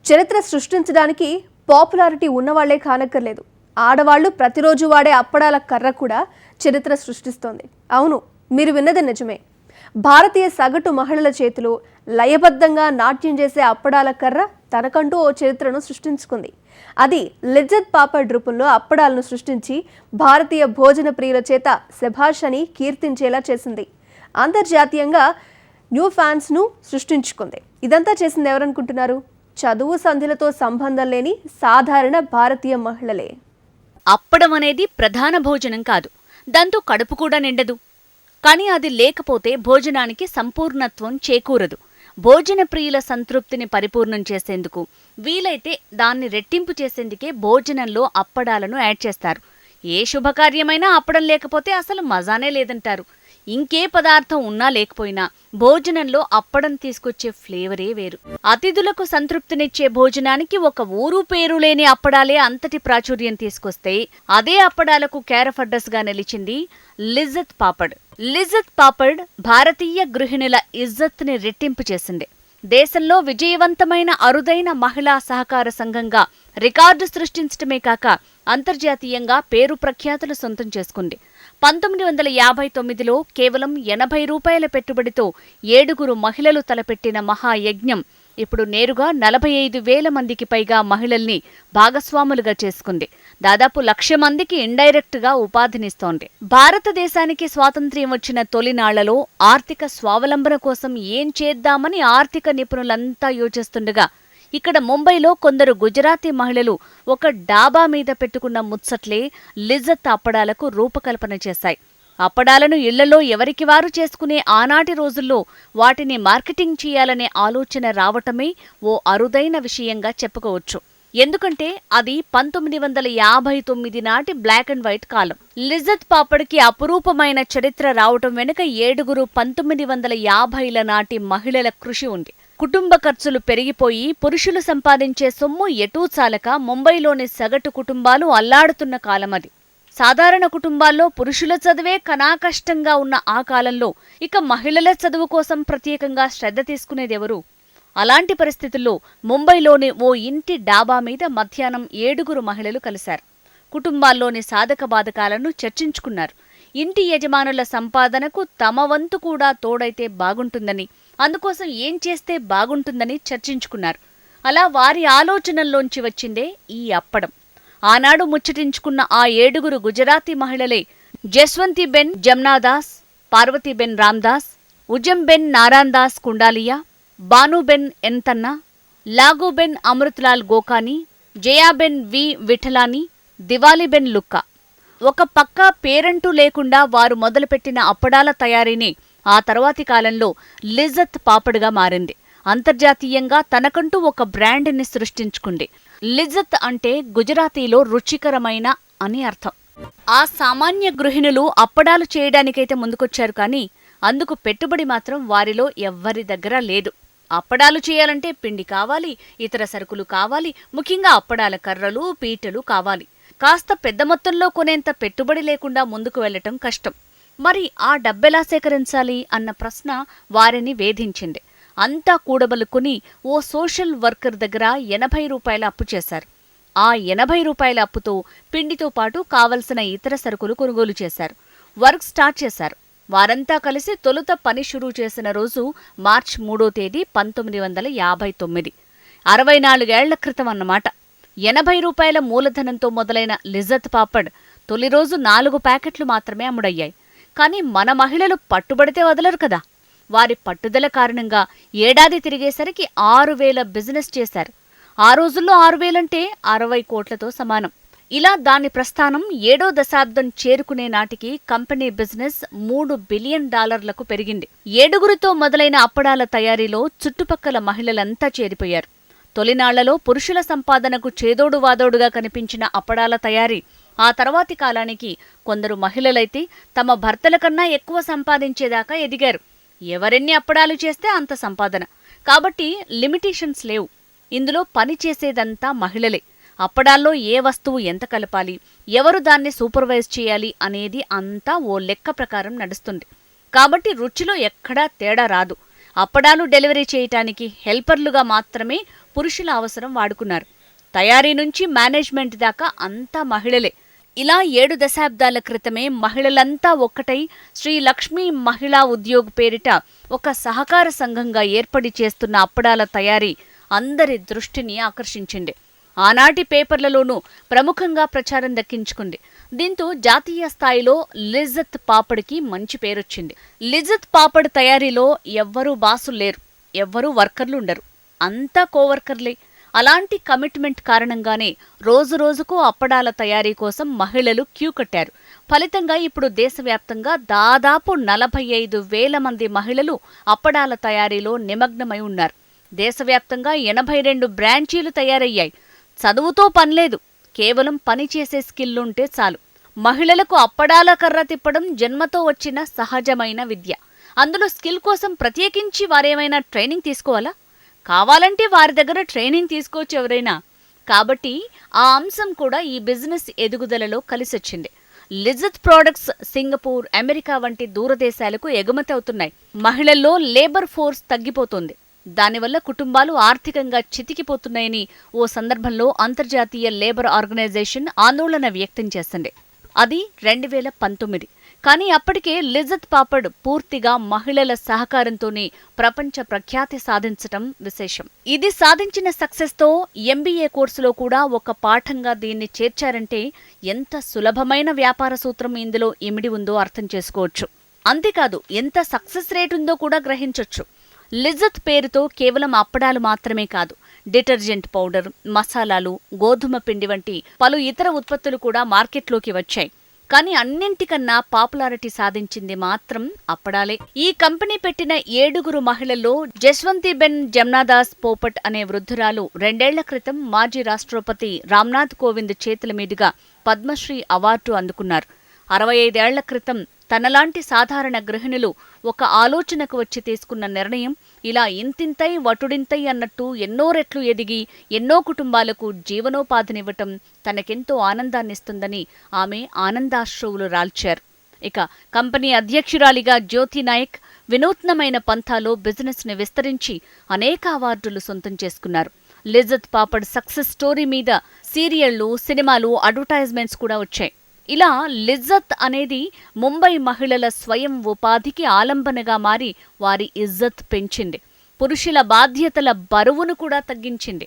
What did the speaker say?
చరిత్ర సృష్టించడానికి పాపులారిటీ ఉన్నవాళ్లే కానక్కర్లేదు. ఆడవాళ్లు ప్రతిరోజు వాడే అప్పడాల కర్ర కూడా చరిత్ర సృష్టిస్తోంది. అవును, మీరు విన్నది నిజమే. భారతీయ సగటు మహిళల చేతిలో లయబద్ధంగా నాట్యం చేసే అప్పడాల కర్ర తనకంటూ ఓ చరిత్రను సృష్టించుకుంది. అది లిజ్జత్ పాపడ్ రూపంలో అప్పడాలను సృష్టించి భారతీయ భోజన ప్రియుల చేత శభాష్ అని కీర్తించేలా చేసింది. అంతర్జాతీయంగా న్యూ ఫ్యాన్స్ను సృష్టించుకుంది. ఇదంతా చేసింది ఎవరనుకుంటున్నారు? చదువు సంధ్యలతో సంబంధం లేని సాధారణ భారతీయ మహిళలే. అప్పడం అనేది ప్రధాన భోజనం కాదు, దాంతో కడుపు కూడా నిండదు. కాని అది లేకపోతే భోజనానికి సంపూర్ణత్వం చేకూరదు. భోజన ప్రియుల సంతృప్తిని పరిపూర్ణం చేసేందుకు, వీలైతే దాన్ని రెట్టింపు చేసేందుకే భోజనంలో అప్పడాలను యాడ్ చేస్తారు. ఏ శుభకార్యమైనా అప్పడం లేకపోతే అసలు మజానే లేదంటారు. ఇంకే పదార్థం ఉన్నా లేకపోయినా భోజనంలో అప్పడం తీసుకొచ్చే ఫ్లేవరే వేరు. అతిథులకు సంతృప్తినిచ్చే భోజనానికి ఒక ఊరు పేరు లేని అప్పడాలే అంతటి ప్రాచుర్యం తీసుకొస్తే, అదే అప్పడాలకు కేరఫ్ గా నిలిచింది లిజ్జత్ పాపడ్. లిజ్జత్ పాపడ్ భారతీయ గృహిణుల ఇజ్జత్ని రెట్టింపు చేసింది. దేశంలో విజయవంతమైన అరుదైన మహిళా సహకార సంఘంగా రికార్డు సృష్టించడమే కాక అంతర్జాతీయంగా పేరు ప్రఖ్యాతులు సొంతం చేసుకుంది. 1959లో కేవలం ₹80 పెట్టుబడితో 7 మహిళలు తలపెట్టిన మహాయజ్ఞం ఇప్పుడు నేరుగా 45,000 మందికి పైగా మహిళల్ని భాగస్వాములుగా చేసుకుంది. దాదాపు 1,00,000 మందికి ఇండైరెక్ట్గా ఉపాధినిస్తోంది. భారతదేశానికి స్వాతంత్ర్యం వచ్చిన తొలినాళ్లలో ఆర్థిక స్వావలంబన కోసం ఏం చేద్దామని ఆర్థిక నిపుణులంతా యోచిస్తుండగా, ఇక్కడ ముంబైలో కొందరు గుజరాతీ మహిళలు ఒక డాబా మీద పెట్టుకున్న ముచ్చట్లే లిజ్జత్ అప్పడాలకు రూపకల్పన చేశాయి. అప్పడాలను ఇళ్లలో ఎవరికివారు చేసుకునే ఆనాటి రోజుల్లో వాటిని మార్కెటింగ్ చేయాలనే ఆలోచన రావటమే ఓ అరుదైన విషయంగా చెప్పుకోవచ్చు. ఎందుకంటే అది 1959 నాటి బ్లాక్ అండ్ వైట్ కాలం. లిజ్జత్ పాపడ్కి అపురూపమైన చరిత్ర రావటం వెనుక 7 1950ల నాటి మహిళల కృషి ఉంది. కుటుంబ ఖర్చులు పెరిగిపోయి పురుషులు సంపాదించే సొమ్ము ఎటూ చాలక ముంబైలోని సగటు కుటుంబాలు అల్లాడుతున్న కాలమది. సాధారణ కుటుంబాల్లో పురుషుల చదువే కనాకష్టంగా ఉన్న ఆ కాలంలో ఇక మహిళల చదువు కోసం ప్రత్యేకంగా శ్రద్ధ తీసుకునేదెవరు? అలాంటి పరిస్థితుల్లో ముంబైలోని ఓ ఇంటి డాబా మీద మధ్యాహ్నం 7 మహిళలు కలిశారు. కుటుంబాల్లోని సాధక బాధకాలను చర్చించుకున్నారు. ఇంటి యజమానుల సంపాదనకు తమ వంతు కూడా తోడైతే బాగుంటుందని, అందుకోసం ఏం చేస్తే బాగుంటుందని చర్చించుకున్నారు. అలా వారి ఆలోచనల్లోంచి వచ్చిందే ఈ అప్పడం. ఆనాడు ముచ్చటించుకున్న ఆ 7 గుజరాతీ మహిళలే జస్వంతిబెన్ జమ్నాదాస్, పార్వతీబెన్ రామ్దాస్, ఉజంబెన్ నారాన్దాస్ కుండాలియా, బానుబెన్ ఎన్తన్న, లాగూబెన్ అమృత్లాల్ గోకాని, జయాబెన్ వి విఠలాని, దివాలిబెన్ లుక్కా. ఒక పక్క పేరంటూ లేకుండా వారు మొదలుపెట్టిన అప్పడాల తయారీని ఆ తర్వాతి కాలంలో లిజ్జత్ పాపడ్గా మారింది. అంతర్జాతీయంగా తనకంటూ ఒక బ్రాండ్ని సృష్టించుకుంది. లిజ్జత్ అంటే గుజరాతీలో రుచికరమైన అని అర్థం. ఆ సామాన్య గృహిణులు అప్పడాలు చేయడానికైతే ముందుకొచ్చారు, కానీ అందుకు పెట్టుబడి మాత్రం వారిలో ఎవ్వరి దగ్గర లేదు. అప్పడాలు చేయాలంటే పిండి కావాలి, ఇతర సరుకులు కావాలి, ముఖ్యంగా అప్పడాల కర్రలు, పీటలు కావాలి. కాస్త పెద్ద మొత్తంలో కొనేంత పెట్టుబడి లేకుండా ముందుకు వెళ్లటం కష్టం. మరి ఆ డబ్బెలా సేకరించాలి అన్న ప్రశ్న వారిని వేధించింది. అంతా కూడబలుకుని ఓ సోషల్ వర్కర్ దగ్గర ₹80 అప్పు చేశారు. ఆ ₹80 అప్పుతో పిండితో పాటు కావలసిన ఇతర సరుకులు కొనుగోలు చేశారు. వర్క్ స్టార్ట్ చేశారు. వారంతా కలిసి తొలుత పని షురూ చేసిన రోజు మార్చి 3వ తేదీ 1959. 64 ఏళ్ల క్రితం అన్నమాట. ₹80 మూలధనంతో మొదలైన లిజ్జత్ పాపడ్ తొలి రోజు 4 ప్యాకెట్లు మాత్రమే అమ్ముడయ్యాయి. కానీ మన మహిళలు పట్టుబడితే వదలరు కదా. వారి పట్టుదల కారణంగా ఏడాది తిరిగేసరికి 6,000 బిజినెస్ చేశారు. ఆ రోజుల్లో 6,000 అంటే 60 కోట్లతో సమానం. ఇలా దాని ప్రస్థానం 7వ దశాబ్దం చేరుకునే నాటికి కంపెనీ బిజినెస్ $3 బిలియన్ పెరిగింది. 7 మొదలైన అప్పడాల తయారీలో చుట్టుపక్కల మహిళలంతా చేరిపోయారు. తొలినాళ్లలో పురుషుల సంపాదనకు చేదోడు వాదోడుగా కనిపించిన అప్పడాల తయారీ ఆ తర్వాతి కాలానికి కొందరు మహిళలైతే తమ భర్తల కన్నా ఎక్కువ సంపాదించేదాకా ఎదిగారు. ఎవరెన్ని అప్పడాలు చేస్తే అంత సంపాదన. కాబట్టి లిమిటేషన్స్ లేవు. ఇందులో పని చేసేదంతా మహిళలే. అప్పడాల్లో ఏ వస్తువు ఎంత కలపాలి, ఎవరు దాన్ని సూపర్వైజ్ చేయాలి అనేది అంతా ఓ లెక్క ప్రకారం నడుస్తుంది. కాబట్టి రుచిలో ఎక్కడా తేడా రాదు. అప్పడాలు డెలివరీ చేయటానికి హెల్పర్లుగా మాత్రమే పురుషుల అవసరం వాడుకున్నారు. తయారీ నుంచి మేనేజ్మెంట్ దాకా అంతా మహిళలే. ఇలా 7 దశాబ్దాల క్రితమే మహిళలంతా ఒక్కటై శ్రీ లక్ష్మీ మహిళా ఉద్యోగ్ పేరిట ఒక సహకార సంఘంగా ఏర్పడి చేస్తున్న అప్పడాల తయారీ అందరి దృష్టిని ఆకర్షించింది. ఆనాటి పేపర్లలోనూ ప్రముఖంగా ప్రచారం దక్కించుకుంది. దీంతో జాతీయ స్థాయిలో లిజ్జత్ పాపడ్కి మంచి పేరొచ్చింది. లిజ్జత్ పాపడ్ తయారీలో ఎవ్వరూ బాసుల్లేరు, ఎవ్వరూ వర్కర్లుండరు, అంతా కోవర్కర్లే. అలాంటి కమిట్మెంట్ కారణంగానే రోజురోజుకు అప్పడాల తయారీ కోసం మహిళలు క్యూ కట్టారు. ఫలితంగా ఇప్పుడు దేశవ్యాప్తంగా దాదాపు 45,000 మంది మహిళలు అప్పడాల తయారీలో నిమగ్నమై ఉన్నారు. దేశవ్యాప్తంగా 82 బ్రాంచీలు తయారయ్యాయి. చదువుతో పనిలేదు, కేవలం పనిచేసే స్కిల్లుంటే చాలు. మహిళలకు అప్పడాల కర్ర తిప్పడం జన్మతో వచ్చిన సహజమైన విద్య. అందులో స్కిల్ కోసం ప్రత్యేకించి వారేమైనా ట్రైనింగ్ తీసుకోవాలా? కావాలంటే వారి దగ్గర ట్రైనింగ్ తీసుకోవచ్చు ఎవరైనా. కాబట్టి ఆ అంశం కూడా ఈ బిజినెస్ ఎదుగుదలలో కలిసొచ్చింది. లిజ్జత్ ప్రోడక్ట్స్ సింగపూర్, అమెరికా వంటి దూరదేశాలకు ఎగుమతి అవుతున్నాయి. మహిళల్లో లేబర్ ఫోర్స్ తగ్గిపోతుంది. దానివల్ల కుటుంబాలు ఆర్థికంగా చితికిపోతున్నాయని ఓ సందర్భంలో అంతర్జాతీయ లేబర్ ఆర్గనైజేషన్ ఆందోళన వ్యక్తం చేసింది. అది 2019. కానీ అప్పటికే లిజ్జత్ పాపడ్ పూర్తిగా మహిళల సహకారంతోనే ప్రపంచ ప్రఖ్యాతి సాధించటం విశేషం. ఇది సాధించిన సక్సెస్తో MBA కోర్సులో కూడా ఒక పాఠంగా దీన్ని చేర్చారంటే ఎంత సులభమైన వ్యాపార సూత్రం ఇందులో ఇమిడి ఉందో అర్థం చేసుకోవచ్చు. అంతేకాదు ఎంత సక్సెస్ రేట్ ఉందో కూడా గ్రహించొచ్చు. లిజ్జత్ పేరుతో కేవలం అప్పడాలు మాత్రమే కాదు, డిటర్జెంట్ పౌడర్, మసాలాలు, గోధుమ పిండి వంటి పలు ఇతర ఉత్పత్తులు కూడా మార్కెట్లోకి వచ్చాయి. కానీ అన్నింటికన్నా పాపులారిటీ సాధించింది మాత్రం అప్పడాలే. ఈ కంపెనీ పెట్టిన 7 మహిళల్లో జస్వంతిబెన్ జమ్నాదాస్ పోపట్ అనే వృద్ధురాలు 2 ఏళ్ల క్రితం మాజీ రాష్ట్రపతి రామ్నాథ్ కోవింద్ చేతుల మీదుగా పద్మశ్రీ అవార్డు అందుకున్నారు. 65 ఏళ్ల క్రితం తనలాంటి సాధారణ గృహిణులు ఒక ఆలోచనకు వచ్చి తీసుకున్న నిర్ణయం ఇలా ఇంతింతై వటుడింతై అన్నట్టు ఎన్నో రెట్లు ఎదిగి ఎన్నో కుటుంబాలకు జీవనోపాధినివ్వటం తనకెంతో ఆనందాన్నిస్తుందని ఆమె ఆనందాశ్రువులు రాల్చారు. ఇక కంపెనీ అధ్యక్షురాలిగా జ్యోతి నాయక్ వినూత్నమైన పంథాలో బిజినెస్ ని విస్తరించి అనేక అవార్డులు సొంతం చేసుకున్నారు. లిజ్జత్ పాపడ్ సక్సెస్ స్టోరీ మీద సీరియళ్లు, సినిమాలు, అడ్వర్టైజ్మెంట్స్ కూడా వచ్చాయి. ఇలా లిజ్జత్ అనేది ముంబై మహిళల స్వయం ఉపాధికి ఆలంబనగా మారి వారి ఇజ్జత్ పెంచింది. పురుషుల బాధ్యతల బరువును కూడా తగ్గించింది.